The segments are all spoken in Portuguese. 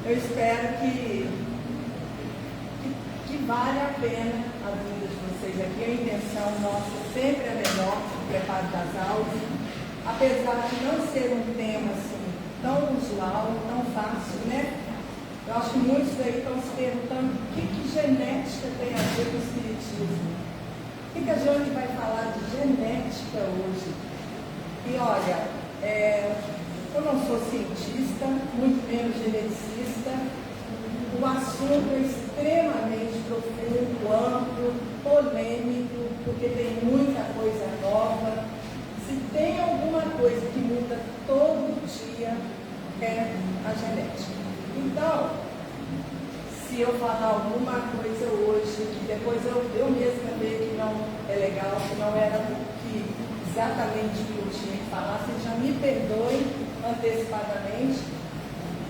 Eu espero que vale a pena a vinda de vocês aqui. A intenção nossa sempre é melhor, o preparo das aulas, apesar de não ser um tema assim tão usual, tão fácil, né? Eu acho que muitos aí estão se perguntando o que genética tem a ver com o espiritismo. O que a Jane vai falar de genética hoje? E olha, eu não sou cientista, muito menos geneticista. O assunto é extremamente profundo, amplo, polêmico, porque tem muita coisa nova. Se tem alguma coisa que muda todo dia, é a genética. Então, se eu falar alguma coisa hoje, que depois eu mesma ver que não é legal, que não era exatamente o que eu tinha que falar, vocês já me perdoem antecipadamente,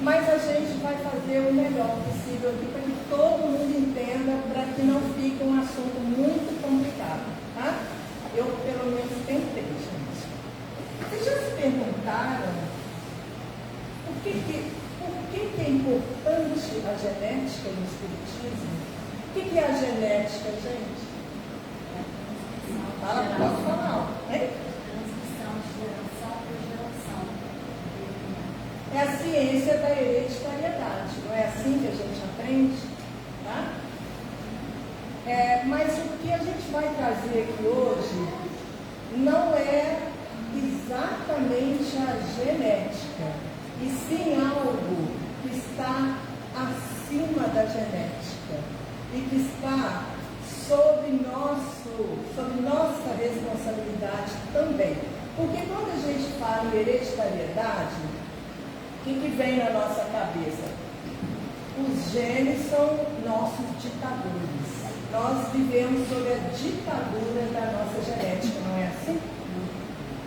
mas a gente vai fazer o melhor possível aqui para que todo mundo entenda, para que não fique um assunto muito complicado, tá? Eu, pelo menos, tentei, gente. Vocês já se perguntaram por que é importante a genética no espiritismo? O que é a genética, gente? Posso falar, né? Transmissão de geração por geração. É a ciência da hereditariedade, não é assim que a gente aprende? Tá? Mas o que a gente vai trazer aqui hoje não é exatamente a genética, e sim algo que está acima da genética e que está sob nossa responsabilidade também. Porque quando a gente fala em hereditariedade, o que vem na nossa cabeça? Os genes são nossos ditadores. Nós vivemos sob a ditadura da nossa genética, não é assim?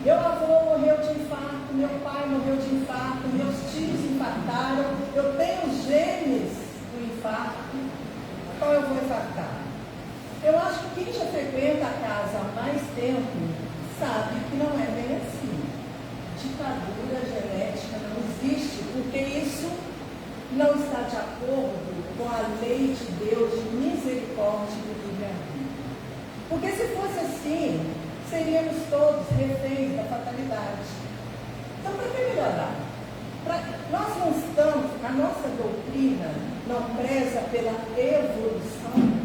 Meu avô morreu de infarto, meu pai morreu de infarto, meus tios infartaram, eu tenho genes do infarto, então eu vou infartar. Eu acho que quem já frequenta a casa há mais tempo sabe que não é bem assim. Ditadura genética não existe, porque isso não está de acordo com a lei de Deus de misericórdia do livre-arbítrio. Porque se fosse assim, seríamos todos reféns da fatalidade. Então, para que melhorar? Nós não estamos, a nossa doutrina não preza pela evolução.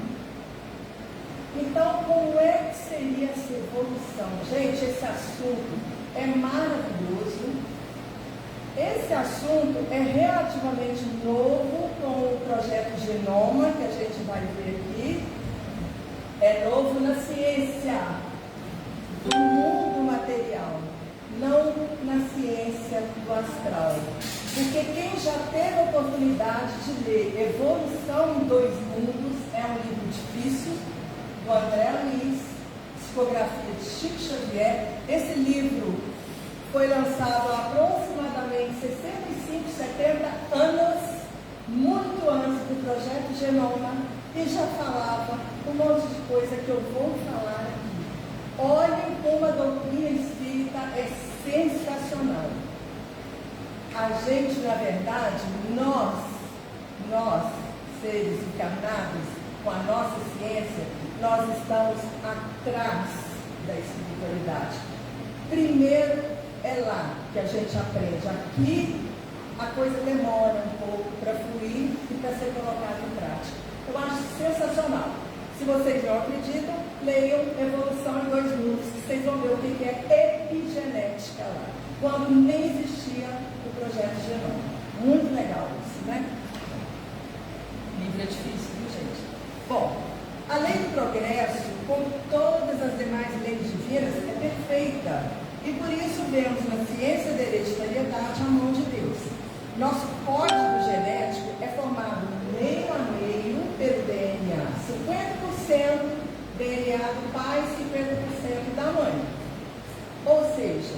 Então, como é que seria essa evolução? Gente, esse assunto é maravilhoso. Esse assunto é relativamente novo com o projeto Genoma, que a gente vai ver aqui. É novo na ciência do mundo material, não na ciência do astral. Porque quem já teve a oportunidade de ler Evolução em Dois Mundos, é um livro difícil, do André Luiz, psicografia de Chico Xavier. Esse livro foi lançado há aproximadamente 65, 70 anos, muito antes do projeto Genoma, e já falava um monte de coisa que eu vou falar aqui. Olhem como a doutrina espírita é sensacional. A gente, na verdade, nós, seres encarnados, com a nossa ciência, nós estamos atrás da espiritualidade. Primeiro é lá que a gente aprende. Aqui a coisa demora um pouco para fluir e para ser colocada em prática. Eu acho sensacional. Se vocês não acreditam, leiam Evolução em Dois Mundos, que vocês vão ver o que é epigenética lá, quando nem existia o projeto Genoma. Muito legal isso, né? Livro é difícil, viu, gente? Bom, a lei do progresso, como todas as demais leis divinas, é perfeita. E por isso vemos na ciência da hereditariedade a mão de Deus. Nosso código genético é formado meio a meio pelo DNA. 50% DNA do pai, 50% da mãe. Ou seja,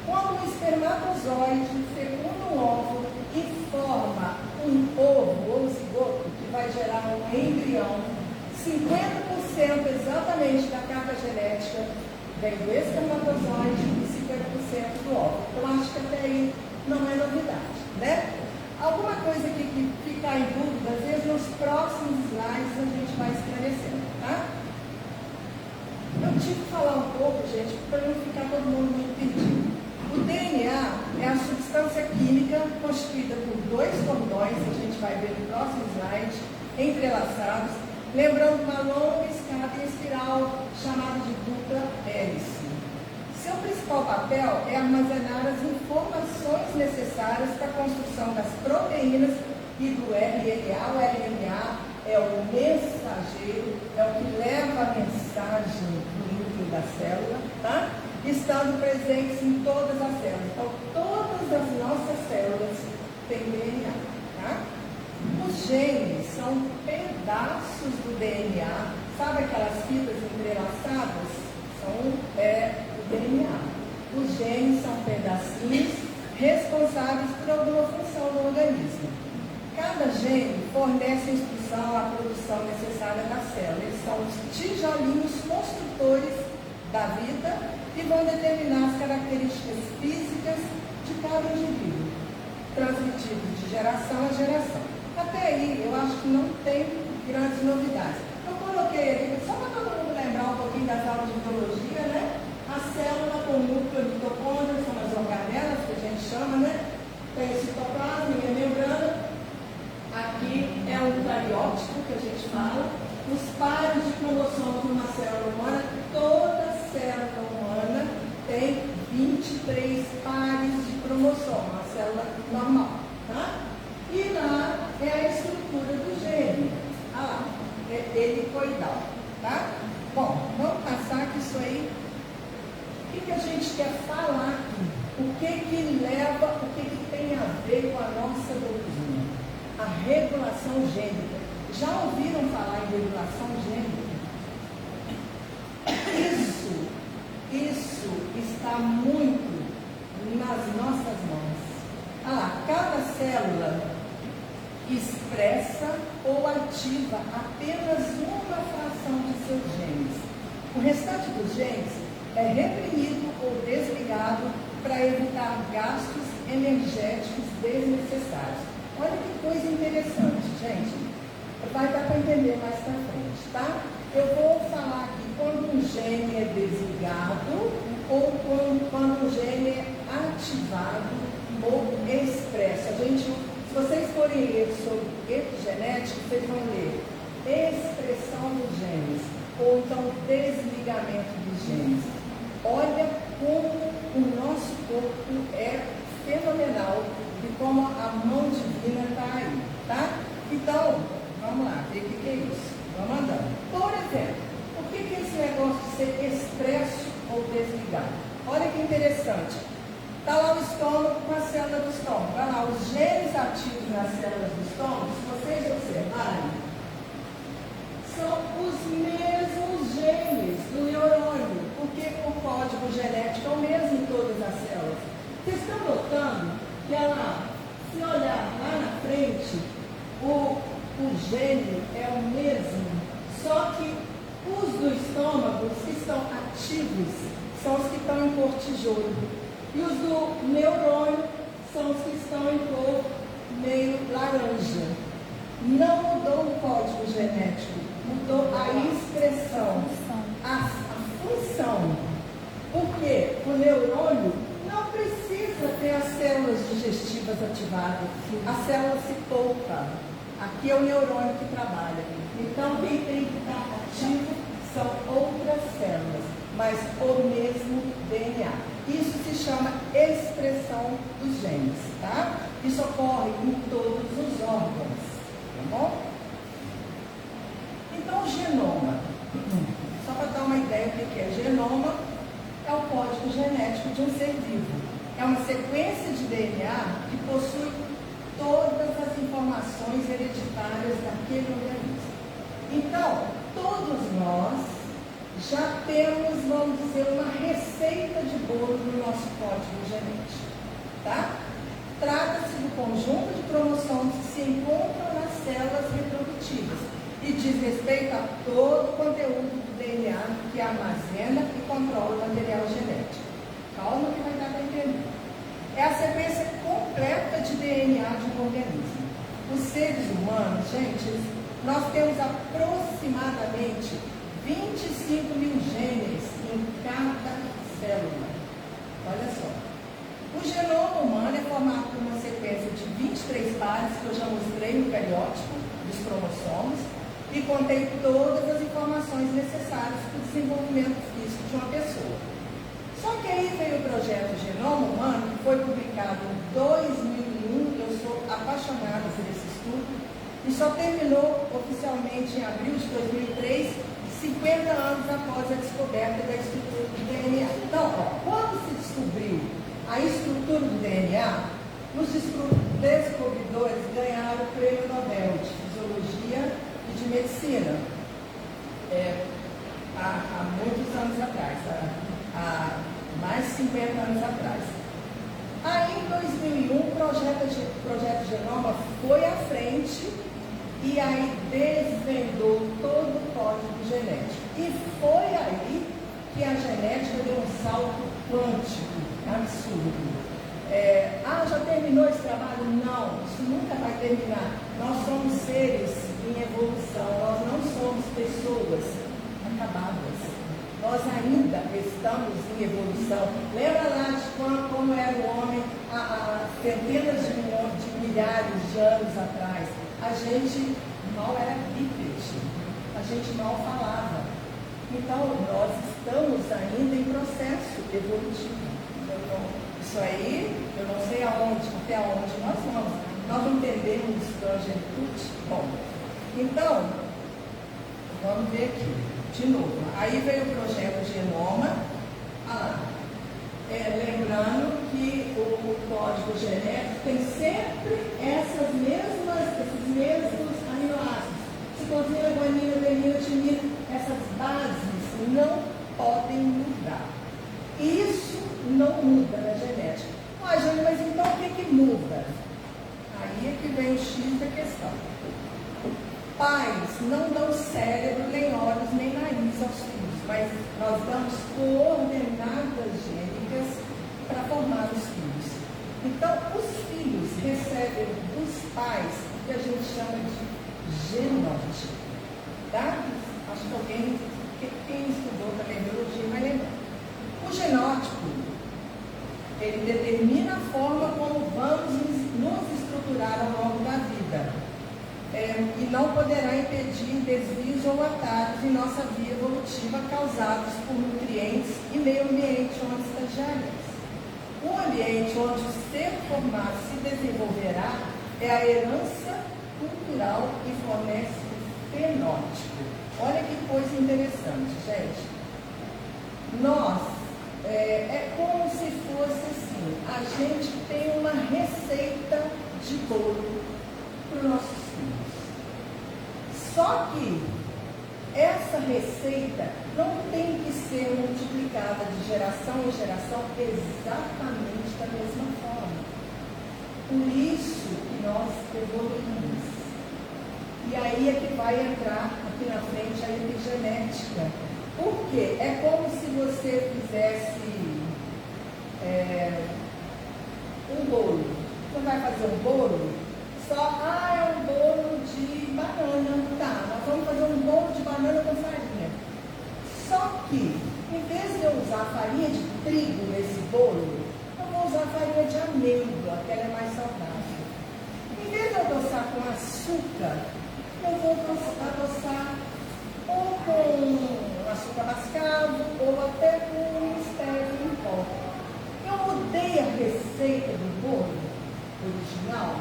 quando o espermatozoide fecunda um óvulo e forma um ovo ou zigoto, que vai gerar um embrião, 50% exatamente da carga genética vem do espermatozoide e 50% do óvulo. Então, acho que até aí não é novidade, né? Alguma coisa que ficar em dúvida, às vezes nos próximos slides a gente vai esclarecendo, tá? Eu tive que falar um pouco, gente, para não ficar todo mundo muito perdido. O DNA é a substância química constituída por dois cordões, a gente vai ver no próximo slide, entrelaçados, lembrando uma longa escada em espiral chamada de dupla hélice. Seu principal papel é armazenar as informações necessárias para a construção das proteínas e do RNA. O RNA é o mensageiro, é o que leva a mensagem do núcleo da célula, tá? Estando presentes em todas as células. Então, todas as nossas células têm DNA, tá? Os genes são pedaços do DNA. Sabe aquelas fitas entrelaçadas? São o DNA. Os genes são pedacinhos responsáveis por alguma função do organismo. Cada gene fornece a instrução à produção necessária da célula. Eles são os tijolinhos construtores da vida e vão determinar as características físicas de cada indivíduo, transmitidos de geração a geração. Até aí, eu acho que não tem grandes novidades. Eu coloquei aqui, só para todo mundo lembrar um pouquinho das aulas de biologia, né? A célula com o núcleo de mitocôndrias, são as organelas, que a gente chama, né? Tem o citoplasma e a membrana. Aqui é o eucariótico, que a gente fala. Os pares de cromossomos numa célula humana, toda célula humana tem 23 pares de cromossomos, uma célula normal, tá? E lá é a estrutura do gene. Ah lá, é helicoidal, tá? Bom, vamos passar que isso aí. O que a gente quer falar aqui? O que leva, o que tem a ver com a nossa doutrina? A regulação gênica. Já ouviram falar em regulação gênica? Isso está muito nas nossas mãos. Ah lá, cada célula expressa ou ativa apenas uma fração de seus genes. O restante dos genes é reprimido ou desligado para evitar gastos energéticos desnecessários. Olha que coisa interessante, gente. Vai dar para entender mais para frente, tá? Eu vou falar aqui quando um gene é desligado ou quando um gene é ativado ou expresso. Se vocês forem ler sobre epigenética, vocês vão ler expressão dos genes ou então desligamento dos genes. Olha como o nosso corpo é fenomenal e como a mão divina está aí, tá? Então, vamos lá, ver o que é isso. Vamos andando. Por exemplo, o que é esse negócio de ser expresso ou desligado? Olha que interessante. Está lá o estômago com a célula do estômago. Olha lá, os genes ativos nas células do estômago, se vocês observarem, são os mesmos genes do neurônio, porque o código genético é o mesmo em todas as células. Vocês estão notando que se olhar lá na frente, o gene é o mesmo, só que os do estômago, os que estão ativos, são os que estão em cor tijolo. E os do neurônio são os que estão em cor meio laranja. Não mudou o código genético, mudou a expressão, a função. Porque o neurônio não precisa ter as células digestivas ativadas. A célula se poupa. Aqui é o neurônio que trabalha. Então, quem tem que estar ativo são outras células, mas o mesmo DNA. Isso se chama expressão dos genes, tá? Isso ocorre em todos os órgãos, tá bom? Então, o genoma, só para dar uma ideia do que é genoma, é o código genético de um ser vivo. É uma sequência de DNA que possui todas as informações hereditárias daquele organismo. Então, todos nós já temos, vamos dizer, uma receita de bolo no nosso código genético, tá? Trata-se do conjunto de cromossomos que se encontram nas células reprodutivas e diz respeito a todo o conteúdo do DNA que armazena e controla o material genético. Calma que vai dar para entender. é a sequência completa de DNA de um organismo. Os seres humanos, gente, nós temos aproximadamente 25 mil genes em cada célula. Olha só. O genoma humano é formado por uma sequência de 23 pares, que eu já mostrei no cariótipo dos cromossomos, e contém todas as informações necessárias para o desenvolvimento físico de uma pessoa. Só que aí veio o projeto Genoma Humano, que foi publicado em 2001, eu sou apaixonada por esse estudo, e só terminou oficialmente em abril de 2003, 50 anos após a descoberta da estrutura do DNA. Então, quando se descobriu a estrutura do DNA, os descobridores ganharam o Prêmio Nobel de Fisiologia e de Medicina, há muitos anos atrás, há mais de 50 anos atrás. Aí, em 2001, o projeto Genoma foi à frente e aí desvendou todo o código genético. E foi aí que a genética deu um salto quântico absurdo. Já terminou esse trabalho? Não, isso nunca vai terminar. Nós somos seres em evolução, nós não somos pessoas acabadas. Nós ainda estamos em evolução. Lembra lá de como era o homem há centenas de milhares de anos atrás? A gente mal era bípede, a gente mal falava. Então, nós estamos ainda em processo evolutivo. Isso aí, eu não sei até onde nós vamos. Nós não entendemos progenitude. Bom, então, vamos ver aqui, de novo. Aí veio o projeto Genoma. Lembrando que o código genético tem sempre esses mesmos aminoácidos. Citosina, guanina, adenina, timina, essas bases não podem mudar. Isso não muda na genética. Jane, mas então o que muda? Aí é que vem o X da questão. Pais não dão cérebro, nem olhos, nem nariz aos filhos, mas nós damos coordenadas gênicas para formar os filhos. Então, os filhos recebem dos pais o que a gente chama de genótipo. Tá? Acho que quem estudou também biologia vai lembrar. O genótipo, ele determina a forma como vamos nos estruturar ao longo da vida. E não poderá impedir desvios ou atalhos em nossa via evolutiva causados por nutrientes e meio ambiente onde estagiaremos. O ambiente onde o ser formado se desenvolverá é a herança cultural que fornece o fenótipo. Olha que coisa interessante, gente. Nós, é como se fosse assim, a gente tem uma receita de bolo para os nossos filhos. Só que essa receita não tem que ser multiplicada de geração em geração exatamente da mesma forma. Por isso que nós evoluímos. E aí é que vai entrar aqui na frente a epigenética. Por quê? É como se você fizesse um bolo. Você vai fazer um bolo, é um bolo de banana. Tá, nós vamos fazer um bolo de banana com farinha. Só que, em vez de eu usar farinha de trigo nesse bolo, eu vou usar farinha de amêndoa, que ela é mais saudável. Em vez de eu adoçar com açúcar, eu vou adoçar ou com açúcar mascavo, ou até com stevia em pó. Eu mudei a receita do bolo original,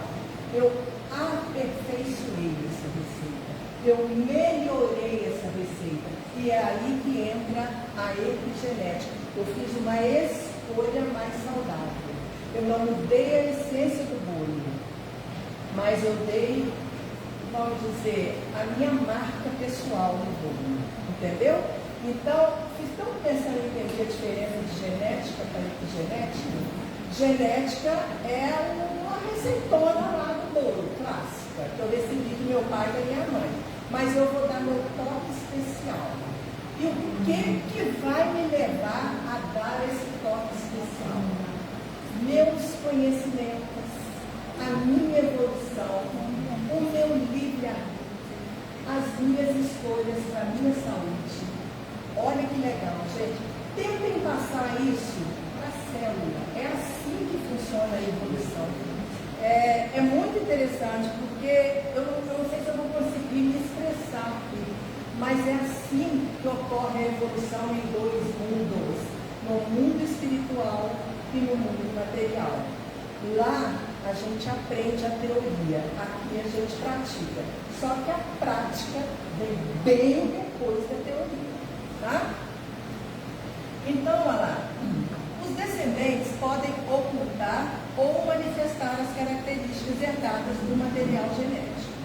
eu aperfeiçoei essa receita, eu melhorei essa receita, e é aí que entra a epigenética. Eu fiz uma escolha mais saudável. Eu não mudei a essência do bolo, mas eu dei, vamos dizer, a minha marca pessoal no bolo, entendeu? Então, vocês estão pensando em entender a diferença de genética para epigenética? Genética é uma receitona lá do bolo, clássica, que eu recebi do meu pai e da minha mãe. Mas eu vou dar meu toque especial. E o que vai me levar a dar esse toque especial? meus conhecimentos, a minha evolução, o meu livre-arbítrio, as minhas escolhas para a minha saúde. Olha que legal, gente. Tentem passar isso para a célula. É assim que funciona a evolução. É muito interessante, porque eu não sei se eu vou conseguir me expressar aqui, mas é assim que ocorre a evolução em dois mundos, no mundo espiritual e no mundo material. Lá a gente aprende a teoria, aqui a gente pratica. Só que a prática vem bem depois da teoria, tá? Então, olha lá. Os descendentes podem ocultar ou manifestar as características herdadas do material genético.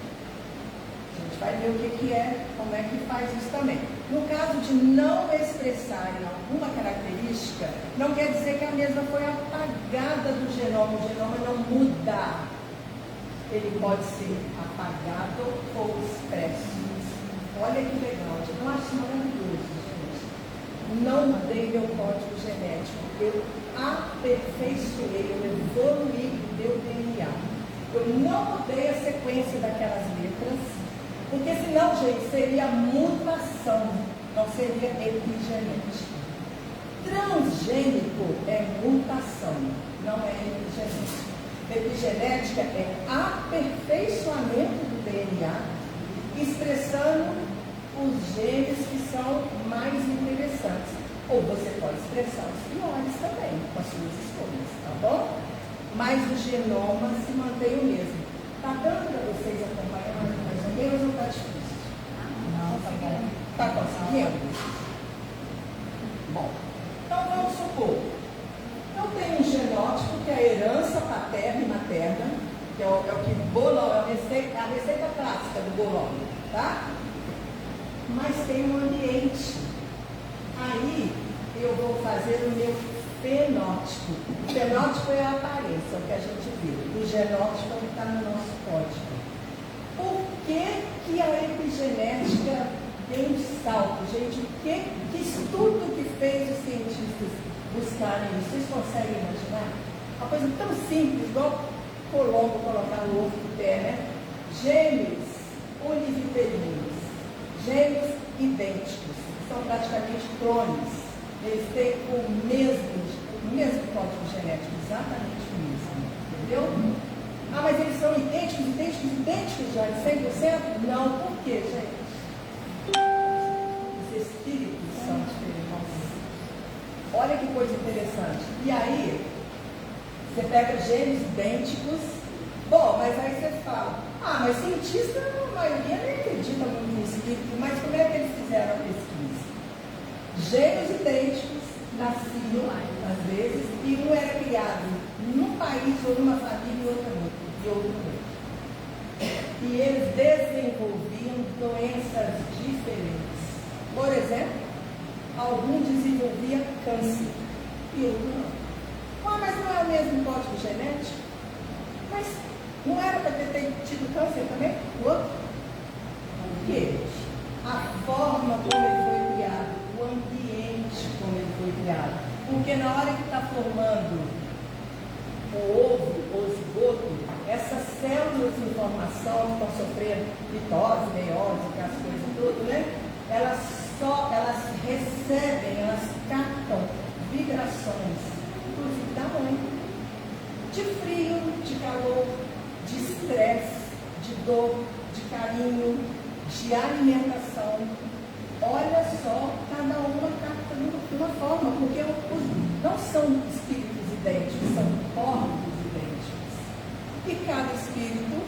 A gente vai ver o que é, como é que faz isso também. No caso de não expressarem alguma característica, não quer dizer que a mesma foi apagada do genoma. O genoma não muda. Ele pode ser apagado ou expresso. Olha que legal. Eu acho isso maravilhoso, gente. Não mudei meu código genético. Eu aperfeiçoei, eu evoluí meu DNA. Eu não mudei a sequência daquelas letras, porque senão, gente, seria mutação, não seria epigenética. Transgênico é mutação, não é epigenética. Epigenética é aperfeiçoamento do DNA, expressando os genes que são mais interessantes. Ou você pode expressar os piores também, com as suas escolhas, tá bom? Mas o genoma se mantém o mesmo. Está dando para vocês acompanhar mais ou menos ou está difícil? Não, está bom. Está conseguindo? Bom, então vamos supor. Eu tenho um genótipo que é a herança paterna e materna, que é o que bolão, é a receita clássica do bolão, tá? Mas tem um ambiente. Aí eu vou fazer o meu fenótipo. O fenótipo é a aparência, o que a gente vê. O genótipo é o que está no nosso código. Por que a epigenética deu um salto? Gente, que estudo que fez os cientistas buscarem isso? Vocês conseguem imaginar? Uma coisa tão simples, igual Colombo colocar o ovo do pé, né? Gêmeos univitelinos, gêmeos idênticos, são praticamente clones. Eles têm o mesmo código genético, exatamente o mesmo, entendeu? Ah, mas eles são idênticos, já, de 100%? Não, por quê, gente? Os espíritos são diferentes. Olha que coisa interessante. E aí, você pega gêmeos idênticos. Bom, mas aí você fala, mas cientista, a maioria nem acredita muito no espírito, mas como é que eles fizeram a pesquisa? Gêmeos idênticos nasciam, às vezes, e um era criado num país ou numa família e outro não. E eles desenvolviam doenças diferentes. Por exemplo, algum desenvolvia câncer e outro não. Mas não é o mesmo código genético? Mas não era para ter tido câncer também? O outro? Por quê? A forma como ele foi criado, o ambiente como ele foi criado. Porque na hora que está formando o ovo ou o zigoto, essas células de informação que estão sofrendo mitose, meiose, aquelas coisas tudo, né? Elas recebem, elas captam vibrações, inclusive da mãe, de frio, de calor, de estresse, de dor, de carinho, de alimentação. Olha só, cada uma capta de uma forma, porque não são espíritos idênticos, são corpos idênticos. E cada espírito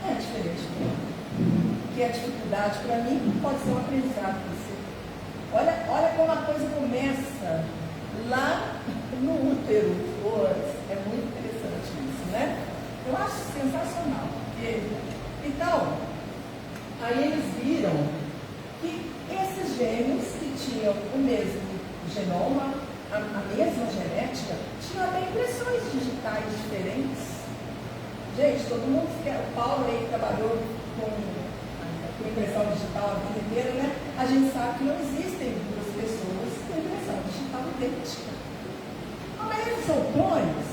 é diferente do outro. Que a dificuldade para mim pode ser um aprendizado para você. Olha como a coisa começa lá no útero. É muito interessante isso, né? Eu acho sensacional. Então, aí eles viram que esses gêmeos que tinham o mesmo genoma, a mesma genética, tinham até impressões digitais diferentes. Gente, todo mundo quer. O Paulo aí trabalhou com impressão digital a vida inteira, né? A gente sabe que não existem duas pessoas com impressão digital idêntica. Mas eles são clones?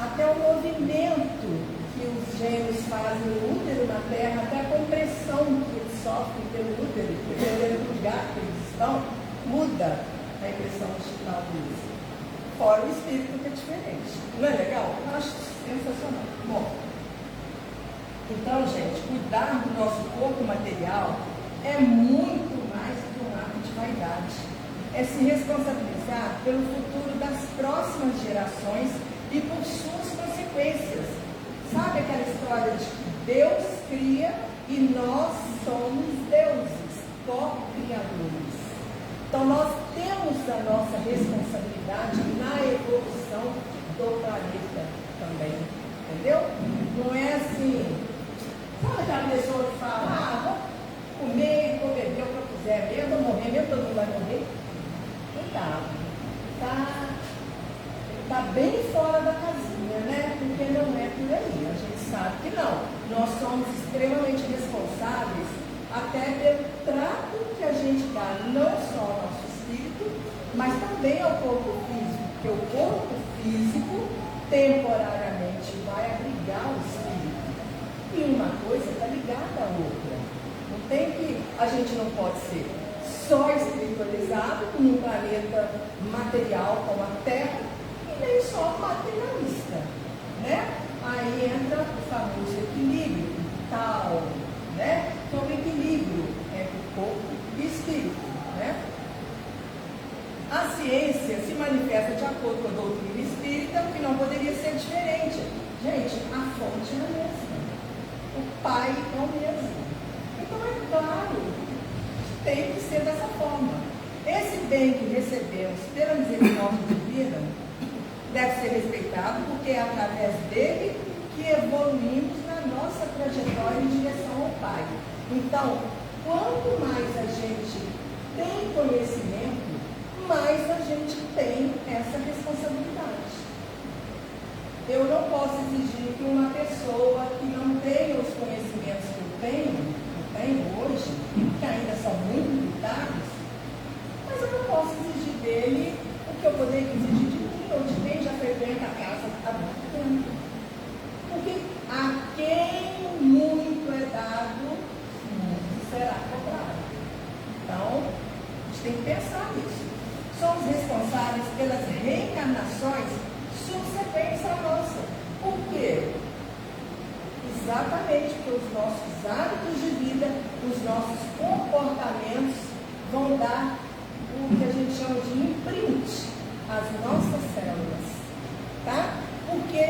até o movimento que os gêmeos fazem no útero na Terra, até a compressão que eles sofrem pelo útero, dependendo do lugar que eles estão, muda a impressão digital deles. Fora o espírito, que é diferente. Não é legal? Eu acho sensacional. Bom, então, gente, cuidar do nosso corpo material é muito mais do que um ato de vaidade. É se responsabilizar pelo futuro das próximas gerações e por suas consequências. Sabe aquela história de que Deus cria e nós somos deuses, co-criadores. Então nós temos a nossa responsabilidade na evolução do planeta também. Entendeu? Não é assim, sabe aquela pessoa que fala, vou comer, vou beber o que eu quiser mesmo, vou morrer mesmo, todo mundo vai morrer. Está bem fora da casinha, né? Porque não é por aí, a gente sabe que não. Nós somos extremamente responsáveis até pelo trato que a gente dá, não só ao nosso espírito, mas também ao corpo físico, porque o corpo físico temporariamente vai abrigar o espírito. E uma coisa está ligada à outra. Não tem que, a gente não pode ser só espiritualizado num planeta material como a Terra e nem só materialista, né? Aí entra o famoso equilíbrio tal, né? Que é o equilíbrio entre o corpo e espírito, né? A ciência se manifesta de acordo com a doutrina espírita, que não poderia ser diferente. Gente, a fonte é a mesma. O Pai é o mesmo. Então é claro, tem que ser dessa forma. Esse bem que recebemos pela misericórdia divina deve ser respeitado, porque é através dele que evoluímos na nossa trajetória em direção ao Pai. Então, quanto mais a gente tem conhecimento, mais a gente tem essa responsabilidade. Eu não posso exigir que uma pessoa que não tenha os conhecimentos que eu tenho hoje, que ainda são muito limitados, mas eu não posso exigir dele o que eu poderia exigir de mim, ou de quem já frequenta a casa há muito tempo. Porque a quem muito é dado, muito será cobrado. Então, a gente tem que pensar nisso. Somos responsáveis pelas reencarnações subsequentes à nossa. Por quê? Exatamente porque os nossos hábitos de vida, os nossos comportamentos vão dar o que a gente chama de imprint às nossas células, tá? Porque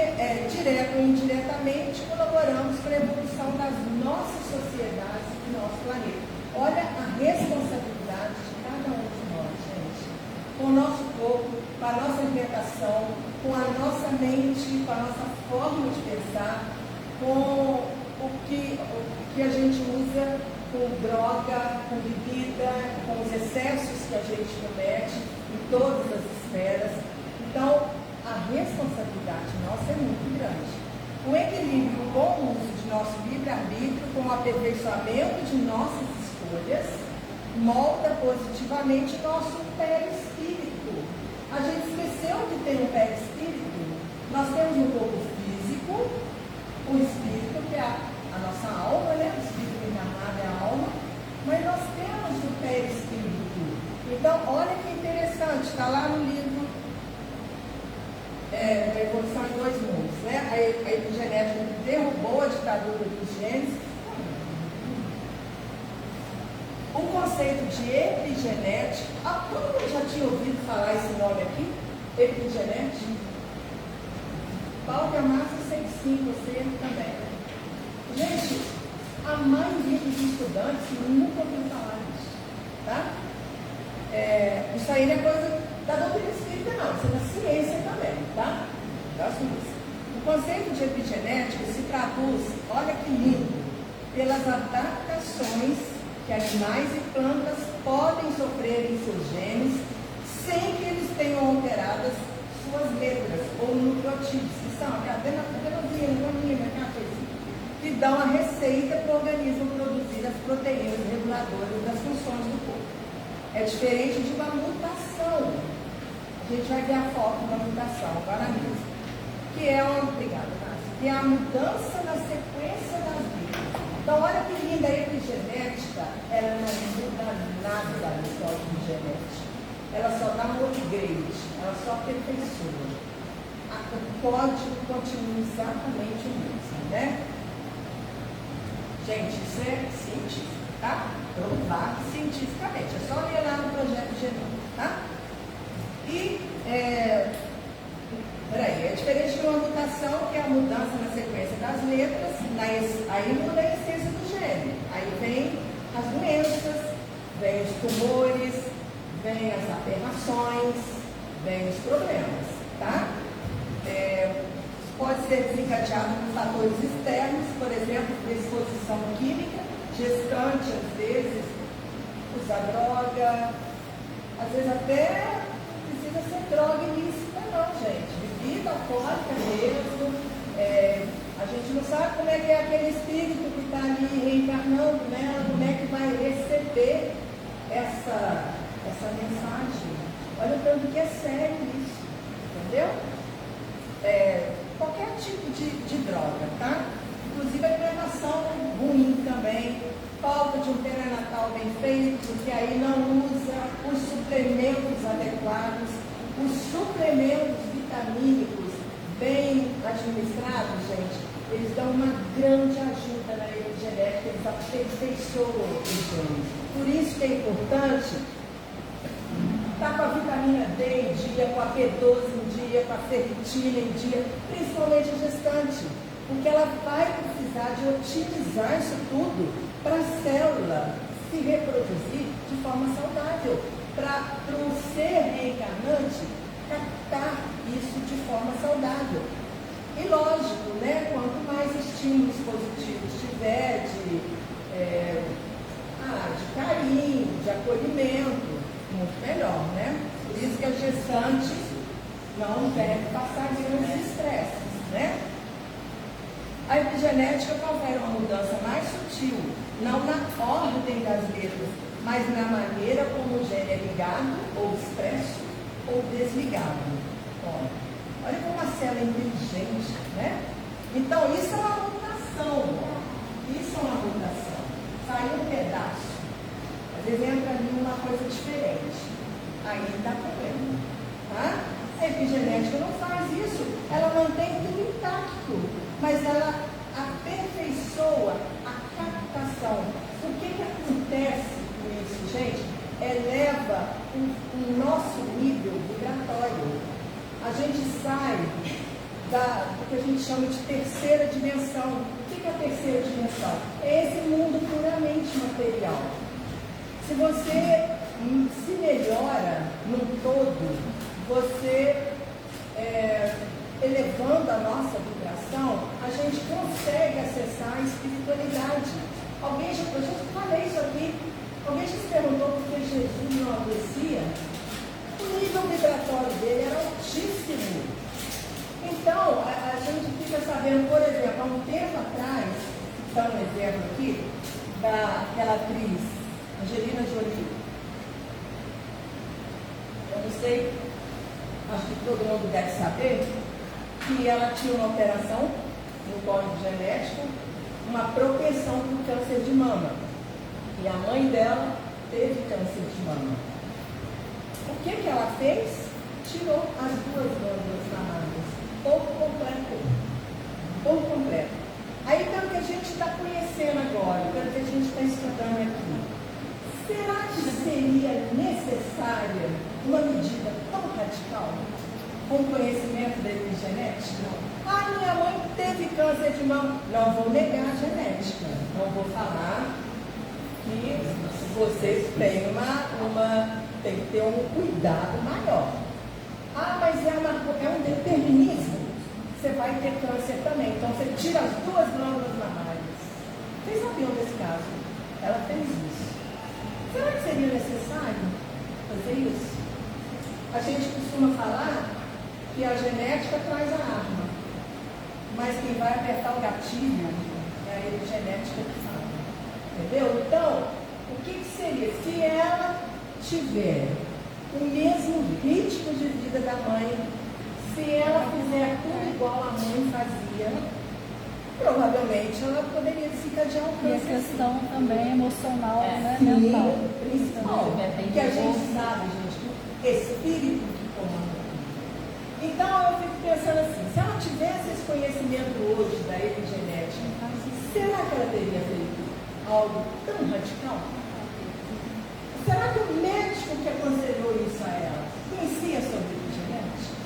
direto ou indiretamente colaboramos para a evolução das nossas sociedades e do nosso planeta. Olha a responsabilidade de cada um de nós, gente. Com o nosso corpo, com a nossa alimentação, com a nossa mente, com a nossa forma de pensar, com o que a gente usa, com droga, com bebida, com os excessos que a gente comete em todas as esferas. Então, a responsabilidade nossa é muito grande. O equilíbrio, o bom uso de nosso livre-arbítrio, com o aperfeiçoamento de nossas escolhas, molda positivamente nosso perispírito. A gente esqueceu que tem um perispírito. Nós temos um corpo físico, o espírito, que é a nossa alma, né? O espírito encarnado é a alma, mas nós temos o perispírito. Então, olha que interessante, está lá no livro A Evolução em Dois Mundos, né? A epigenética que derrubou a ditadura dos genes. O conceito de epigenética, todo mundo já tinha ouvido falar esse nome aqui? Epigenética? Paulo Massa, sei que sim, você também. Gente, a maioria dos estudantes nunca ouviu falar disso, tá? Isso aí não é coisa da doutrina espírita, não, isso é da ciência também, tá? Das duas. O conceito de epigenética se traduz, olha que lindo, pelas adaptações que animais e plantas podem sofrer em seus genes sem que eles tenham alteradas suas letras ou nucleotídeos, que são aquela adenosina, aquela coisa, que dão a receita para o organismo produzir as proteínas reguladoras das funções do corpo. É diferente de uma mutação. A gente vai ver a foto da mutação agora mesmo. que é que é a mudança na sequência das letras. Então, olha que linda a epigenética, ela não muda nada no código genético. Ela só dá um upgrade, ela só aperfeiçoa. O código continua exatamente o mesmo, né? Gente, isso é científico, tá? Provado cientificamente. É só ler lá no projeto genômico, tá? E, é diferente de uma mutação, que é a mudança na sequência das letras, aí muda a essência do gene. Aí vem as doenças, vem os tumores, vem as aberrações, vem os problemas, tá? Pode ser desencadeado por fatores externos, por exemplo, exposição química, gestante, às vezes, usa droga, às vezes até precisa ser droga ilícita, não, gente. Bebida alcoólica mesmo, a gente não sabe como é que é aquele espírito que está ali reencarnando nela, como é que vai receber essa mensagem. Olha o tanto que é sério isso, entendeu? Qualquer tipo de droga, tá? Inclusive a alimentação ruim também, falta de um pré-natal bem feito, porque aí não usa os suplementos adequados, os suplementos vitamínicos bem administrados, gente, eles dão uma grande ajuda na epigenética, eles aperfeiçoam os genes. Por isso que é importante estar com a vitamina D em dia, com a B12 em dia, com a ferritina em dia, principalmente a gestante, porque ela vai precisar de otimizar isso tudo para a célula se reproduzir de forma saudável, para o ser reencarnante captar isso de forma saudável. E lógico, né, quanto mais estímulos positivos tiver de carinho, de acolhimento, muito melhor, né? Por isso que a gestante não deve passar grandes estresses, né? A epigenética confere uma mudança mais sutil, não na ordem das letras, mas na maneira como o gene é ligado, ou expresso, ou desligado. Olha como a célula é inteligente, né? Então, isso é uma mutação, isso é uma mutação. Saiu um pedaço. Às vezes entra ali uma coisa diferente, aí dá problema, tá? A epigenética não faz isso, ela mantém tudo intacto, mas ela aperfeiçoa a captação. O que acontece com isso, gente? Eleva o nosso nível vibratório. A gente sai do que a gente chama de terceira dimensão. O que é a terceira dimensão? É esse mundo puramente material. Se você se melhora num todo, você elevando a nossa vibração, a gente consegue acessar a espiritualidade. Eu já falei isso aqui, alguém já se perguntou por que Jesus não adoecia? O nível vibratório dele era altíssimo. Então, a gente fica sabendo, por exemplo, há um tempo atrás, dá um exemplo aqui, daquela atriz Angelina Jolie. Eu não sei, acho que todo mundo deve saber, que ela tinha uma operação no código genético, uma propensão para o câncer de mama. E a mãe dela teve câncer de mama. O que ela fez? Tirou as duas glândulas mamárias, por completo. Por completo. Aí, pelo que a gente está conhecendo agora, pelo que a gente está estudando aqui, será que seria necessária uma medida tão radical com o conhecimento da epigenética? Minha mãe teve câncer de mama. Não vou negar a genética. Não vou falar que vocês têm tem que ter um cuidado maior. Mas é um determinismo. Você vai ter câncer também. Então você tira as duas glândulas mamárias. Vocês sabiam desse caso? Ela fez isso. Será que seria necessário fazer isso? A gente costuma falar que a genética traz a arma, mas quem vai apertar o gatilho é a epigenética que fala. Entendeu? Então, o que seria? Se ela tiver o mesmo ritmo de vida da mãe, Se ela fizer tudo igual a mãe fazia, provavelmente ela poderia desencadear um E a câncer. questão também emocional, né? Sim, Mental. principal. Que a gente sabe, gente, que o espírito que comanda. Então eu fico pensando assim, se ela tivesse esse conhecimento hoje da epigenética, será que ela teria feito algo tão radical? Será que o médico que aconselhou isso a ela conhecia sobre epigenética?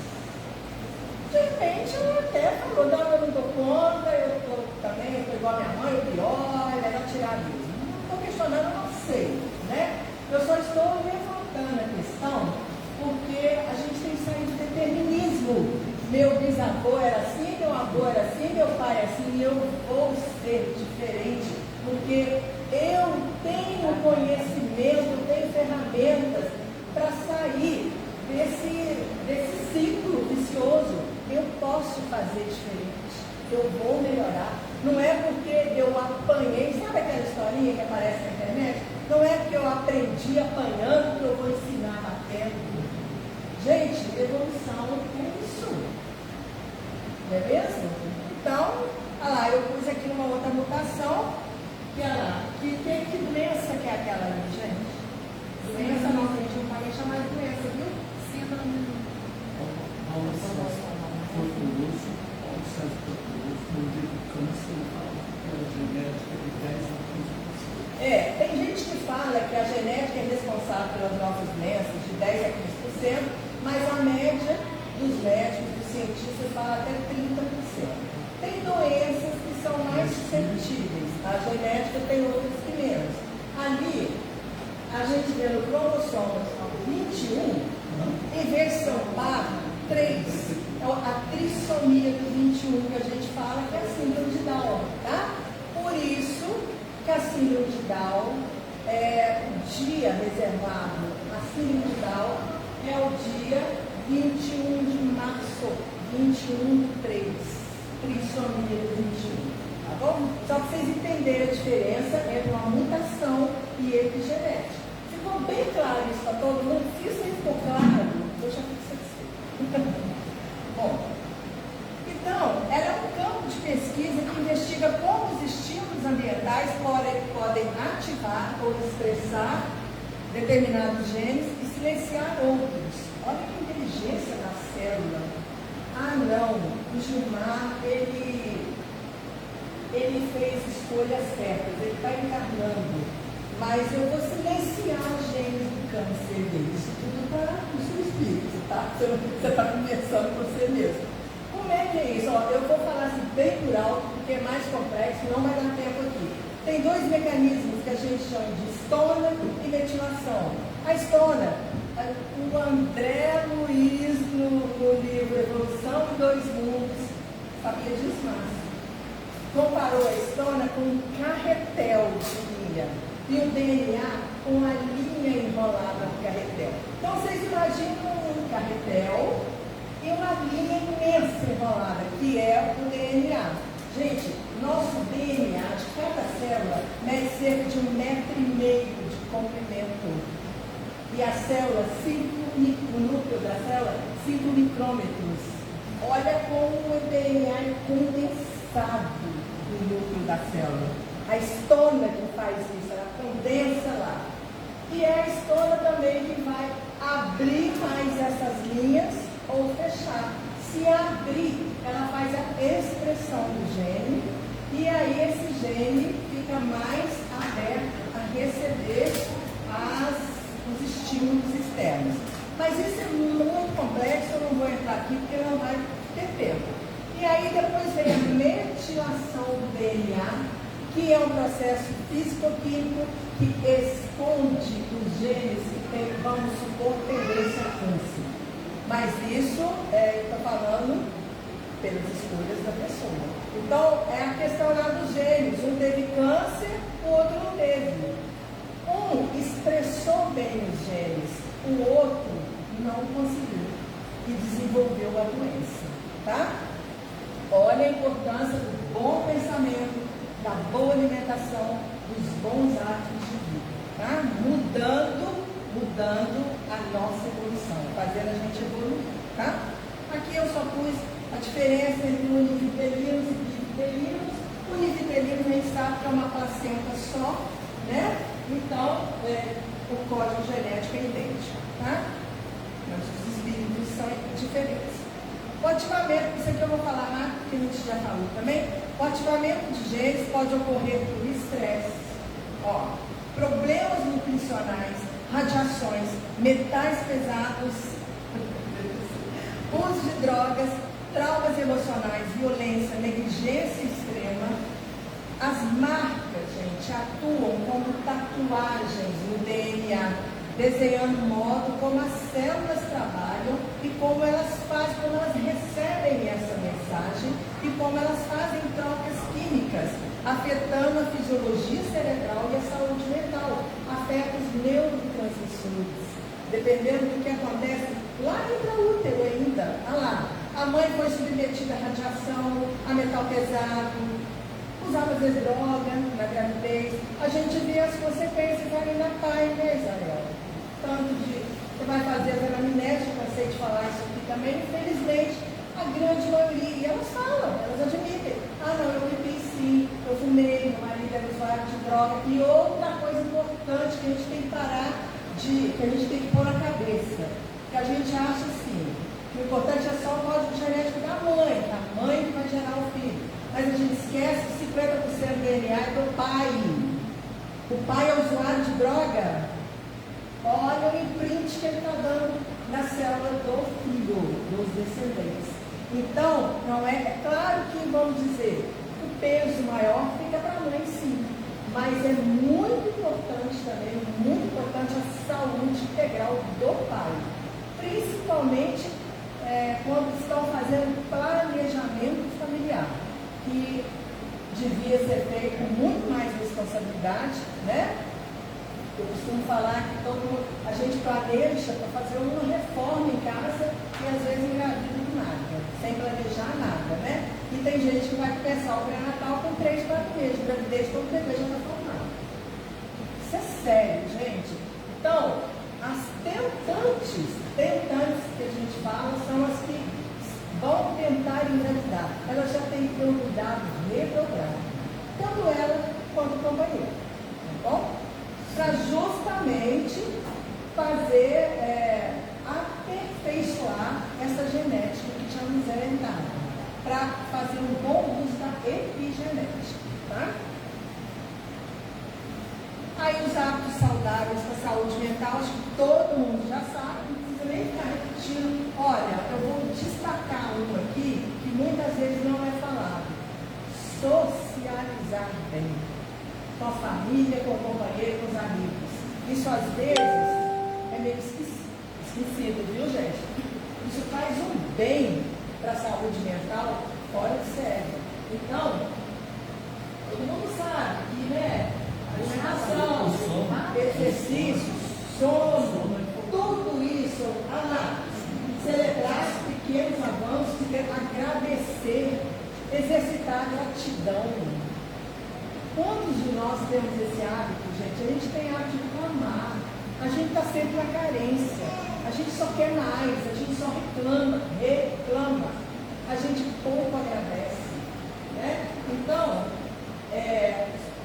De repente ela até falou, não, eu não dou conta, eu estou também, eu estou igual a minha mãe, o pior, é melhor tirar isso. Não estou questionando, eu não sei, né? Eu só estou levantando a questão porque a gente tem que sair do determinismo. Meu bisavô era assim, meu avô era assim, meu pai é assim, e eu vou ser diferente, porque eu tenho conhecimento, tenho ferramentas para sair desse ciclo vicioso. Eu posso fazer diferente, eu vou melhorar. Não é porque eu apanhei, sabe aquela historinha que aparece na internet? Não é porque eu aprendi apanhando que eu vou ensinar batendo. Gente, evolução é isso. Não é mesmo? Então, olha lá, eu pus aqui uma outra mutação. E olha lá, que doença que é aquela ali, gente? Doença não, gente, não pode chamar de doença, viu? Síndrome. Tem gente que fala que a genética é responsável pelas nossas doenças de 10 a 15%, mas a média dos médicos, dos cientistas, fala até 30%. Tem doenças que são mais suscetíveis, a genética tem outras que menos. Ali, a gente vê no cromossomo 21, em versão par 3, a trissomia do 21 que a gente fala que é a síndrome de Down, tá? Por isso que a síndrome de Down, o dia reservado a síndrome de Down é o dia 21 de março, 21/3, trissomia do 21, tá bom? Só para vocês entenderem a diferença entre uma mutação e epigenética. Ficou bem claro isso para todo mundo? Se isso ficou claro, eu já fico satisfeito. Bom, então, ela é um campo de pesquisa que investiga como os estímulos ambientais podem ativar ou expressar determinados genes e silenciar outros. Olha que inteligência da célula. Ah, não, o Gilmar, ele fez escolhas certas, ele está encarnando, mas eu vou silenciar os genes do câncer dele. Isso tudo está no seu espírito, tá? Você está conversando com você mesmo. Como é que é isso? Ó, eu vou falar assim bem por alto, porque é mais complexo, não vai dar tempo aqui. Tem dois mecanismos que a gente chama de estona e metilação. A estona, o André Luiz, no livro Evolução em Dois Mundos, sabia disso, Márcio? Comparou a estona com um carretel de linha e o DNA com a linha enrolada no carretel. Então vocês imaginam um carretel e uma linha imensa enrolada, que é o DNA. Gente, nosso DNA de cada célula mede cerca de 1,5 metros de comprimento. E a célula, o núcleo da célula, 5 micrômetros. Olha como o DNA é condensado no núcleo da célula. A estona que faz isso, ela condensa lá. E é a estona também que vai abrir mais essas linhas ou fechar. Se abrir, ela faz a expressão do gene e aí esse gene fica mais aberto a receber os estímulos externos. Mas isso é muito complexo, eu não vou entrar aqui porque não vai ter tempo. E aí depois vem a metilação do DNA, que é um processo físico-químico que esconde os genes que tem, vamos supor, tendência a câncer. Mas isso, eu estou falando pelas escolhas da pessoa. Então, é a questão lá dos genes. Um teve câncer, o outro não teve. Um expressou bem os genes, o outro não conseguiu e desenvolveu a doença. Tá? Olha a importância do bom pensamento, da boa alimentação, dos bons hábitos de vida. Tá? Mudando a nossa evolução, fazendo a gente evoluir. Tá? Aqui eu só pus a diferença entre univitelinos e bivitelinos. Univitelino a gente sabe que é uma placenta só, né? Então, o código genético é idêntico, tá? Mas os espíritos são diferentes. O ativamento, isso aqui eu vou falar rápido, que a gente já falou também. O ativamento de genes pode ocorrer por estresse, problemas nutricionais, radiações, metais pesados, uso de drogas, traumas emocionais, violência, negligência extrema. As marcas, gente, atuam como tatuagens no DNA, desenhando o modo como as células trabalham e como elas fazem, como elas recebem essa mensagem e como elas fazem trocas químicas, afetando a fisiologia cerebral e a saúde mental, afeta os neurotransmissores, dependendo do que acontece lá intraútero ainda. Olha lá, a mãe foi submetida à radiação, a metal pesado, usava às vezes droga na gravidez. A gente vê as consequências ali na pai, né, Israel? Tanto de, você vai fazer as anamnésia, eu cansei de falar isso aqui também, infelizmente, a grande maioria, e elas falam, elas admitem, não, eu bebi sim, eu fumei, meu marido era usuário de droga. E outra coisa importante que a gente tem que parar que a gente tem que pôr na cabeça, que a gente acha assim, que o importante é só o código genético da mãe que vai gerar o filho. Mas a gente esquece que 50% do DNA é do pai. O pai é usuário de droga. Olha o imprint que ele está dando na célula do filho, dos descendentes. Então, não é claro que, vamos dizer, o peso maior fica para a mãe, sim. Mas é muito importante também, muito importante a saúde integral do pai. Principalmente quando estão fazendo planejamento familiar, que devia ser feito com muito mais responsabilidade, né? Eu costumo falar que a gente planeja para fazer uma reforma em casa e às vezes engravida do nada, sem planejar nada, né? E tem gente que vai começar o pré-natal com 3, 4 meses de gravidez, quando o bebê já está formado. Isso é sério, gente. Então, as tentantes que a gente fala são as que vão tentar engravidar. Elas já têm que ter um cuidado redobrado, tanto ela quanto o companheiro, tá bom? Para justamente fazer, aperfeiçoar essa genética que já nos é herdada, para fazer um bom uso da epigenética, tá? Aí os hábitos saudáveis para a saúde mental, acho que todo mundo já sabe, não precisa nem ficar repetindo. Olha, eu vou destacar um aqui que muitas vezes não é falado. Socializar bem. Com a família, com o companheiro, com os amigos. Isso às vezes é meio esquecido, viu, gente? Isso faz um bem para a saúde mental fora de série. Então, todo mundo sabe que, né? Alimentação, exercício, sono, tudo isso, celebrar os pequenos avanços, agradecer, exercitar a gratidão. Quantos de nós temos esse hábito, gente? A gente tem hábito de reclamar, a gente está sempre na carência, a gente só quer mais, a gente só reclama, a gente pouco agradece, né? Então,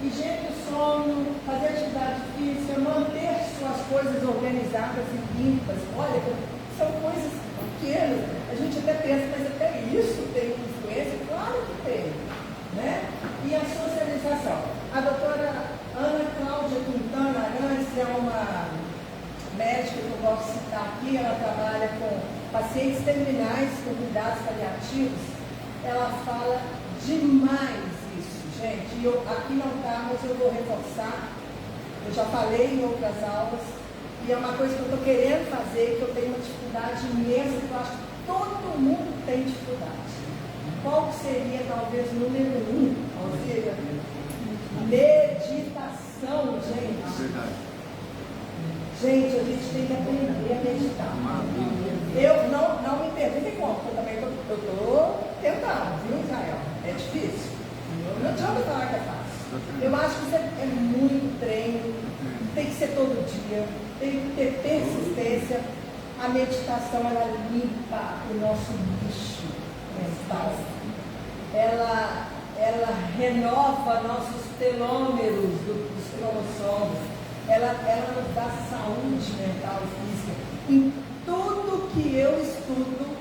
higiene do sono, fazer atividade física, manter suas coisas organizadas e limpas. Olha, são coisas pequenas. A gente até pensa, mas até isso tem influência? Claro que tem, né? E a socialização. A doutora Ana Cláudia Quintana Arantes é uma médica que eu gosto de citar aqui. Ela trabalha com pacientes terminais com cuidados paliativos. Ela fala demais isso, gente. E aqui não está, mas eu vou reforçar. Eu já falei em outras aulas. E é uma coisa que eu estou querendo fazer, que eu tenho uma dificuldade imensa, que eu acho que todo mundo tem dificuldade. Qual seria, talvez, o número 1? Ou seja, meditação, gente. Gente, a gente tem que aprender a meditar. Eu não me perguntem como, porque eu também estou tentando, viu, Israel? É difícil. Não adianta falar que é fácil. Eu acho que isso é muito treino, tem que ser todo dia, tem que ter persistência. A meditação, ela limpa o nosso lixo mental. Ela renova nossos telômeros dos cromossomos. Ela nos dá saúde mental e física. Em tudo que eu estudo,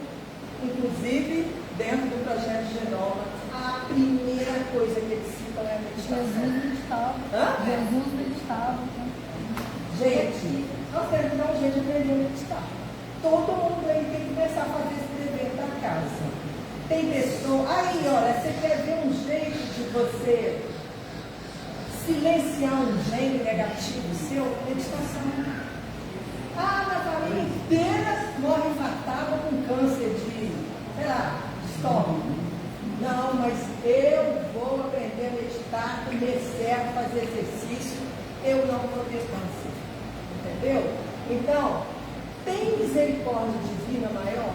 inclusive dentro do projeto Genoma, a primeira coisa que eles citam é a meditação. Jesus meditava. Jesus meditava. Gente, nós temos que dar um jeito de aprender a meditar. Todo mundo aí tem que começar a fazer esse dever da casa. Tem pessoa, aí olha, você quer ver um jeito de você silenciar um gene negativo seu? Meditação. Ah, na família inteira morre infartada com câncer de, sei lá, estômago. Não, mas eu vou aprender a meditar, comer certo, fazer exercício, eu não vou ter câncer. Entendeu? Então, tem misericórdia divina maior?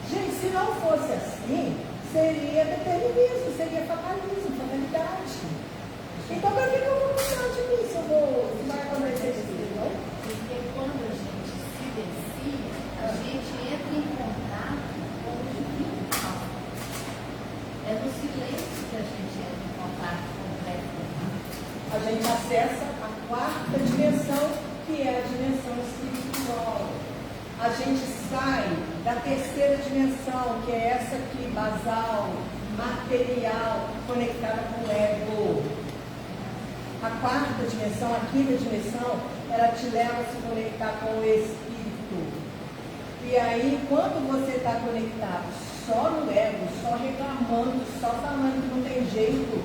Gente, se não fosse assim, seria determinismo, seria fatalismo, fatalidade. Então, para que eu vou gostar de mim se eu vou, se vai acontecer isso, não? Porque quando a gente se decide, a gente entra em contato com o divino. É no silêncio que a gente entra em contato com o resto. A gente acessa a quarta dimensão, que é a dimensão espiritual. A gente sai da terceira dimensão, que é essa aqui, basal, material, conectada com o ego. A quarta dimensão, a quinta dimensão, ela te leva a se conectar com o espírito. E aí, quando você está conectado só no ego, só reclamando, só falando que não tem jeito,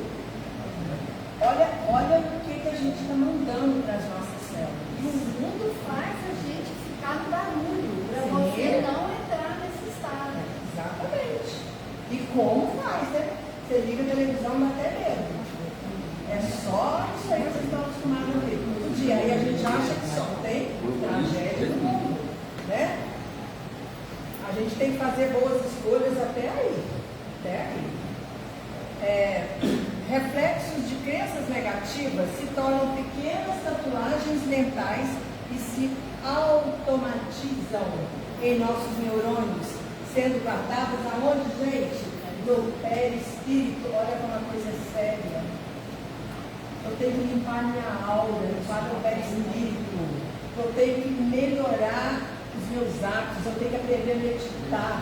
olha o que a gente está mandando para as nossas células. E o mundo faz a gente ficar no barulho, para você não entrar nesse estado. Exatamente. E como faz, né? Você liga a televisão, dá até medo. É só isso aí que vocês estão acostumados a ver todo dia. Aí a gente acha que só tem tragédia no mundo, né? A gente tem que fazer boas escolhas até aí. Até aí. Reflexos de crenças negativas se tornam pequenas tatuagens mentais e se automatizam em nossos neurônios, sendo guardadas aonde, gente? No perispírito. Olha como uma coisa séria. Eu tenho que limpar minha aura, limpar meu perispírito. Eu tenho que melhorar os meus hábitos. Eu tenho que aprender a meditar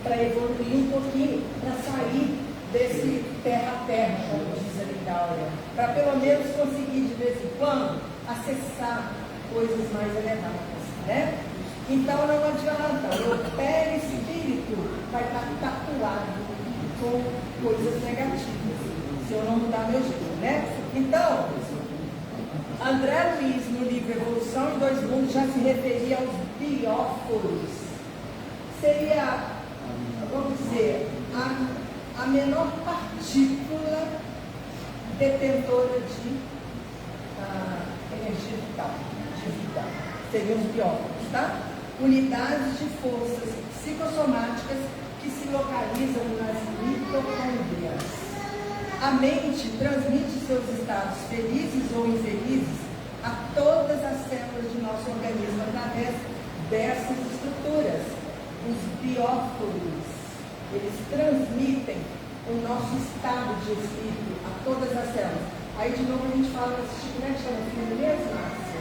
para evoluir um pouquinho, para sair desse terra a terra, como diz a Lindáurea, para pelo menos conseguir de vez em quando acessar coisas mais elevadas, né? Então não adianta, o perispírito vai estar tatuado com coisas negativas, se eu não mudar meu jeito, né? Então, André Luiz, no livro Evolução em Dois Mundos, já se referia aos bióforos. Seria, vamos dizer, a menor partícula detentora de energia vital, de vida. Seriam os bióforos, tá? Unidades de forças psicossomáticas que se localizam nas mitocôndrias. A mente transmite seus estados felizes ou infelizes a todas as células de nosso organismo através dessas estruturas. Os bióforos, eles transmitem o nosso estado de espírito a todas as células. Aí de novo a gente fala desse tipo, como é que chama o filme mesmo, Márcia?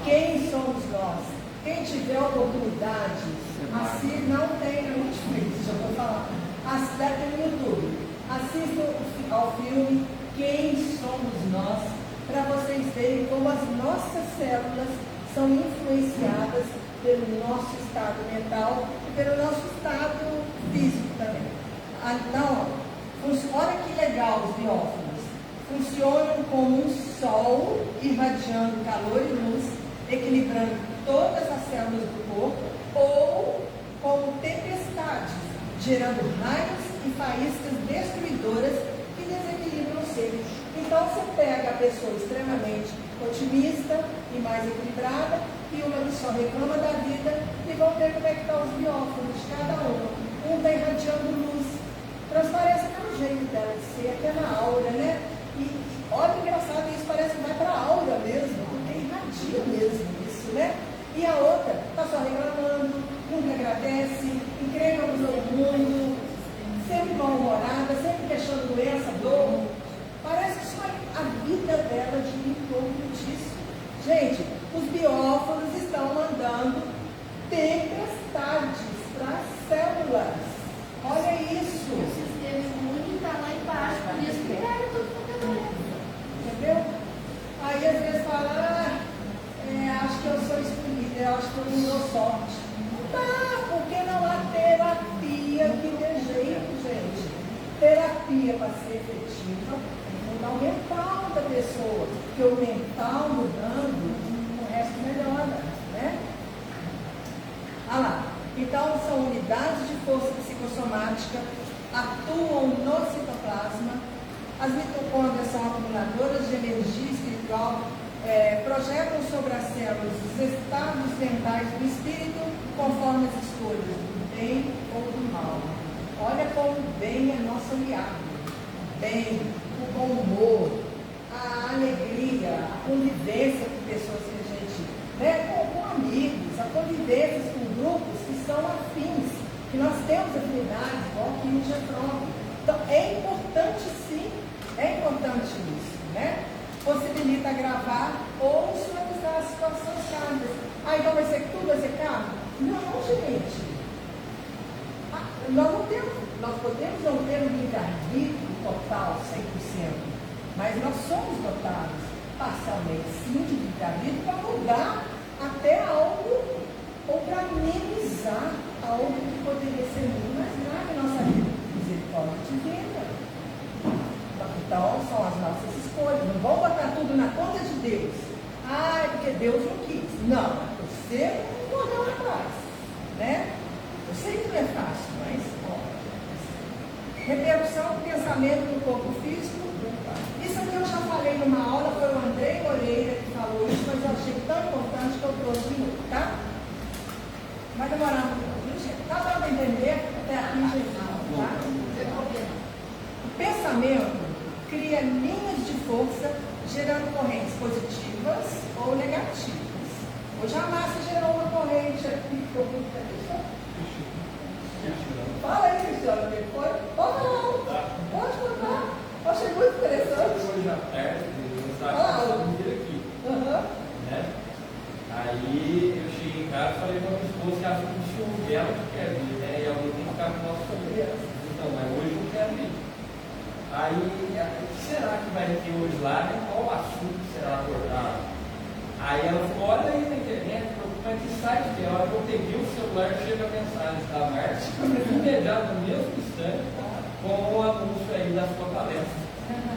Quem somos nós? Quem tiver oportunidade, assista, não tem no Netflix, já vou falar. Deve ter no YouTube. Assistam ao filme Quem Somos Nós, para vocês verem como as nossas células são influenciadas pelo nosso estado mental e pelo nosso estado físico também. Então, olha que legal os bióforos. Funcionam como um sol irradiando calor e luz, equilibrando todas as células do corpo, ou como tempestades, gerando raios e faíscas destruidoras que desequilibram o ser. Então você pega a pessoa extremamente otimista e mais equilibrada e uma que só reclama da vida, e vão ver como é que estão os bióforos de cada uma. Um está irradiando luz, transparece pelo jeito dela de ser, aquela aura, né? E olha, engraçado, isso parece que vai para a aura mesmo, porque irradia mesmo isso, né? E a outra está só reclamando, nunca agradece, encrenca com todo mundo, sempre mal-humorada, sempre queixando doença, dor. Parece que só a vida dela gira em torno disso. Gente, os bióforos estão mandando tempestades para as células. Olha isso. O sistema imune está lá embaixo, por isso que pega tudo quanto é doença. Entendeu? Aí às vezes fala, acho que eu sou escolhida, eu acho que eu não dou sorte. Não dá, porque não há terapia que dê jeito, gente. Terapia para ser efetiva tem que mudar o mental da pessoa, porque o mental mudando, o resto melhora, né? Olha lá. Então, são unidades de força psicossomática, atuam no citoplasma. As mitocôndrias são acumuladoras de energia espiritual, projetam sobre as células os estados mentais do espírito conforme as escolhas do bem ou do mal. Olha como o bem é nosso aliado. Bem, o bom humor, a alegria, a convivência com pessoas que a gente, com amigos, a convivência com grupos que são afins, que nós temos afinidade, igual aqui no Getrópolis. Então, é importante sim, é importante isso, né? Possibilita gravar ou suavizar as situações cargas. Então vai ser tudo vai ser cargo? Não, gente. Nós podemos não ter um livre-arbítrio total, 100%, mas nós somos dotados parcialmente, sim, de livre-arbítrio para mudar até algo ou para minimizar algo que poderia ser muito mais grave na nossa vida. Misericórdia divina. Então, são as nossas escolhas. Não vamos botar tudo na conta de Deus. É porque Deus não quis. Não, você não correu atrás, né? Eu sei que não é fácil, mas repercussão do pensamento no corpo físico. Isso aqui eu já falei numa aula, foi o André Moreira que falou isso, mas eu achei tão importante que eu trouxe de novo, tá? Vai demorar um pouquinho, gente. Tá dando para entender? Até aqui, gente, tá? O pensamento cria linhas de força, gerando correntes positivas ou negativas. Hoje a massa gerou uma corrente aqui. Fala aí, Cristiano, o que foi? Pode contar. Eu achei muito interessante. Hoje à tarde, eu estava aqui. Né? Aí eu cheguei em casa e falei para a minha esposa que ela ficou com ciúme dela que quer vir, né? E alguém tem que ficar com o nosso família. Então, mas hoje eu não quero ir. Aí, o que será que vai ter hoje lá? Né? Qual o assunto que será abordado? Aí ela falou, olha aí na internet, como é que site que é? A hora que eu peguei o celular, chega a mensagem da Marte, imediato no mesmo instante, com o anúncio aí da sua palestra.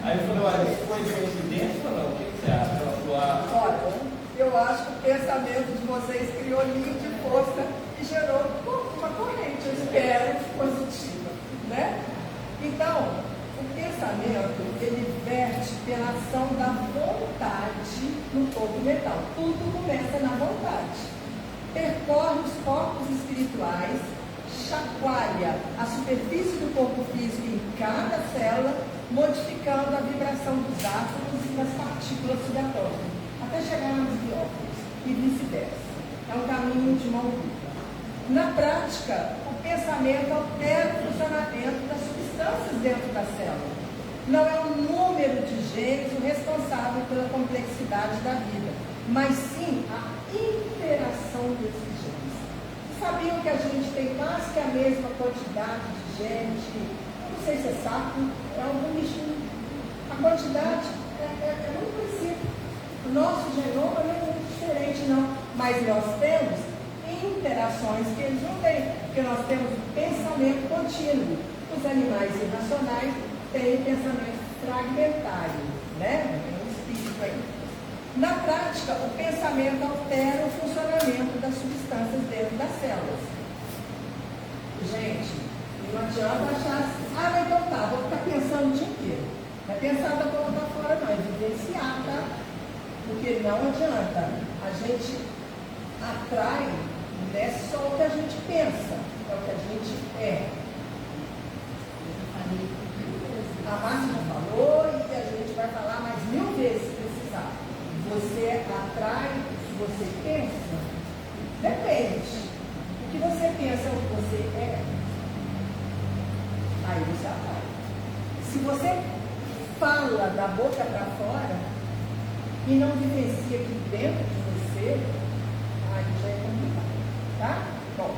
Aí eu falei, olha, isso foi coincidência ou não? O que você acha? Ela falou, olha, eu acho que o pensamento de vocês criou linha de força e gerou uma corrente, eu espero, positiva, né? Então, o pensamento, ele verte pela ação da vontade no corpo mental. Tudo começa na vontade. Percorre os corpos espirituais, chacoalha a superfície do corpo físico em cada célula, modificando a vibração dos átomos e das partículas subatómicas, até chegar nos biópolis e vice-versa. É um caminho de mão dupla. Na prática, o pensamento altera o funcionamento das substâncias dentro da célula. Não é o número de genes o responsável pela complexidade da vida, mas sim a interação desses genes. Vocês sabiam que a gente tem quase que a mesma quantidade de genes? Eu não sei se é sapo, é algum bichinho. A quantidade é muito parecida. O nosso genoma não é muito diferente, não. Mas nós temos interações que eles não têm, porque nós temos o pensamento contínuo. Os animais irracionais têm pensamento fragmentário, né? Tem um espírito aí. Na prática, o pensamento altera o funcionamento das substâncias dentro das células. Gente, não adianta achar assim, mas então tá, vou ficar pensando o dia inteiro. Não é pensar da boca para fora, não, é vivenciar, tá? Porque não adianta. A gente atrai, não é só o que a gente pensa, é o que a gente é. A Márcia já falou e a gente vai falar mais 1000 vezes se precisar. Você atrai o que você pensa. Se você fala da boca para fora e não vivencia aqui dentro de você, aí já é complicado, tá? Bom,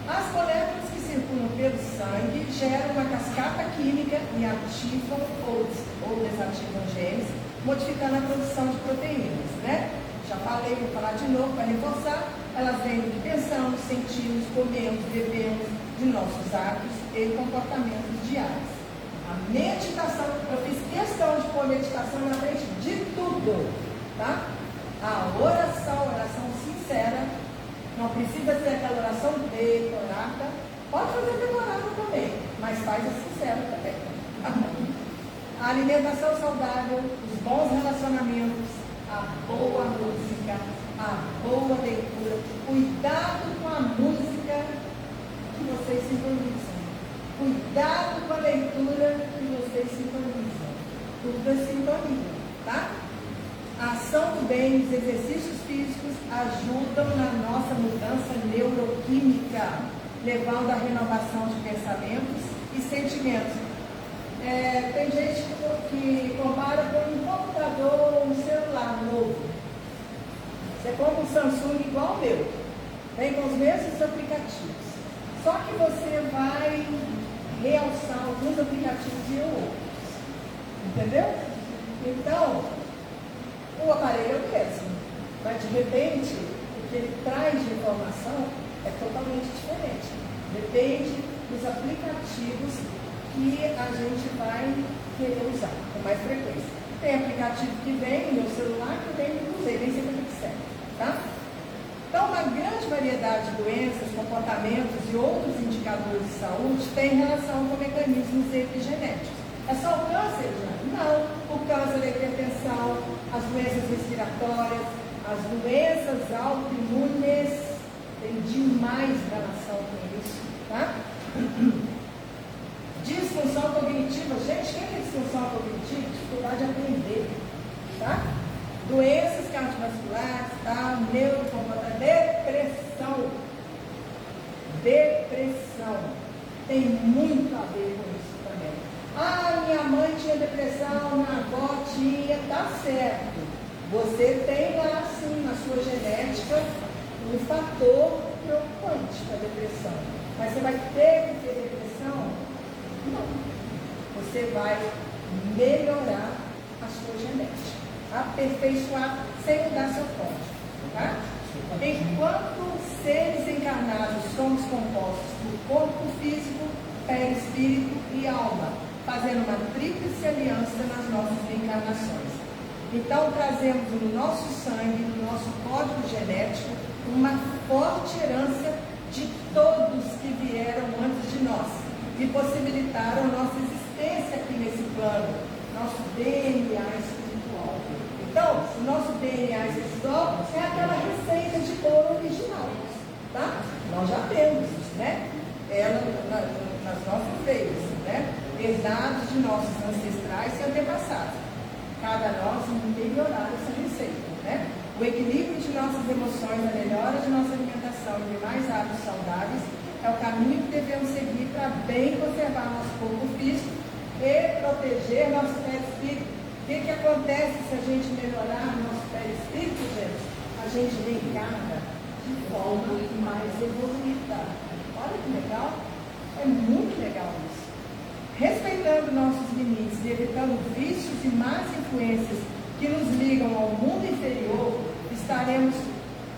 as moléculas que circulam pelo sangue geram uma cascata química e ativam ou desativam genes, modificando a produção de proteínas, né? Já falei, vou falar de novo para reforçar. Elas vêm do que pensamos, sentimos, comemos, bebemos, de nossos hábitos e comportamentos diários. A meditação, eu fiz questão de pôr meditação na frente de tudo, tá? A oração sincera, não precisa ser aquela oração decorada, pode fazer decorada também, mas faz a sincera também. A alimentação saudável, os bons relacionamentos, a boa música, a boa leitura, cuidado com a música que vocês sintonizam, cuidado com a leitura que vocês sintonizam, tudo é sintonia, tá? A ação do bem, os exercícios físicos ajudam na nossa mudança neuroquímica, levando à renovação de pensamentos e sentimentos. Tem gente que compara com um computador ou um celular novo. Você compra um Samsung igual o meu, vem com os mesmos aplicativos. Só que você vai realçar alguns aplicativos e outros. Entendeu? Então, o aparelho é o mesmo, mas de repente, o que ele traz de informação é totalmente diferente. Depende dos aplicativos que a gente vai querer usar com mais frequência. Tem aplicativo que vem no meu celular que vem no Cruzeiro, nem sei como é que serve, tá? Então, uma grande variedade de doenças, comportamentos e outros indicadores de saúde tem relação com mecanismos epigenéticos. É só o câncer? Não. O câncer, a hipertensão, as doenças respiratórias, as doenças autoimunes, tem demais relação com isso, tá? Disfunção cognitiva. Gente, o que é disfunção cognitiva? Dificuldade de aprender, tá? Doenças cardiovasculares, tá? Neurocomportamental, depressão. Depressão. Tem muito a ver com isso também. Ah, minha mãe tinha depressão, minha avó tinha, tá certo. Você tem lá, sim, na sua genética, um fator preocupante para a depressão. Mas você vai ter que ter depressão? Não. Você vai melhorar a sua genética, aperfeiçoar sem mudar seu código, tá? Enquanto seres encarnados somos compostos por corpo físico, perispírito e alma, fazendo uma tríplice aliança nas nossas reencarnações. Então trazemos no nosso sangue, no nosso código genético, uma forte herança de todos que vieram antes de nós e possibilitaram nossa existência aqui nesse plano, nosso DNA espiritual. Então, o nosso DNA espiritual é aquela receita de bolo original, tá? Nós já temos, né? Ela nas nossas veias, né? Herdados de nossos ancestrais e antepassados. Cada nós melhorar essa receita, né? O equilíbrio de nossas emoções, a melhora de nossa alimentação e demais hábitos saudáveis é o caminho que devemos seguir para bem conservar nosso corpo físico e proteger nosso perispírito. O que acontece se a gente melhorar nosso perispírito, gente? A gente reencarna de forma mais evoluída. Olha que legal! É muito legal isso. Respeitando nossos limites e evitando vícios e más influências que nos ligam ao mundo inferior, estaremos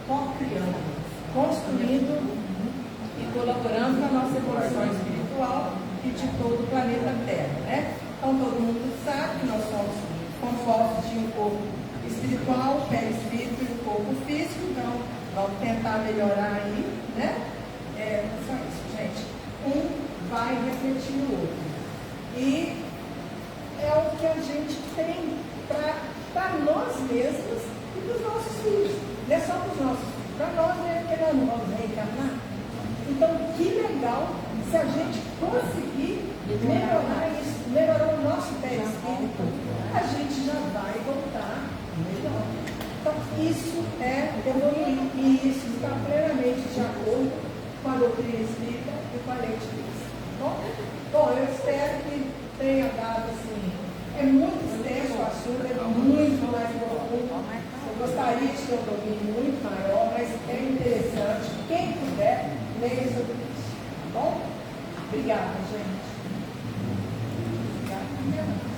co-criando, construindo e colaborando na nossa evolução espiritual e de todo o planeta Terra, né? Então todo mundo sabe que nós somos compostos de um corpo espiritual, perispírito e um corpo físico, então vamos tentar melhorar aí, né? Só isso, gente. Um vai refletir no outro. E é o que a gente tem para nós mesmos e para os nossos filhos. Não é só para os nossos filhos, para nós, né? Porque nós não vamos reencarnar. Então, que legal se a gente conseguir melhorar isso, melhorar o nosso perispírito, a gente já vai voltar melhor. Então, isso é evoluir e isso está plenamente de acordo com a doutrina espírita e com a lei de Deus. Bom, eu espero que tenha dado assim. É muito extenso o assunto, é muito mais profundo. Eu gostaria de ter um domínio muito maior, mas é interessante. Quem puder, leia sobre isso. Tá bom? Obrigada, gente. Obrigada.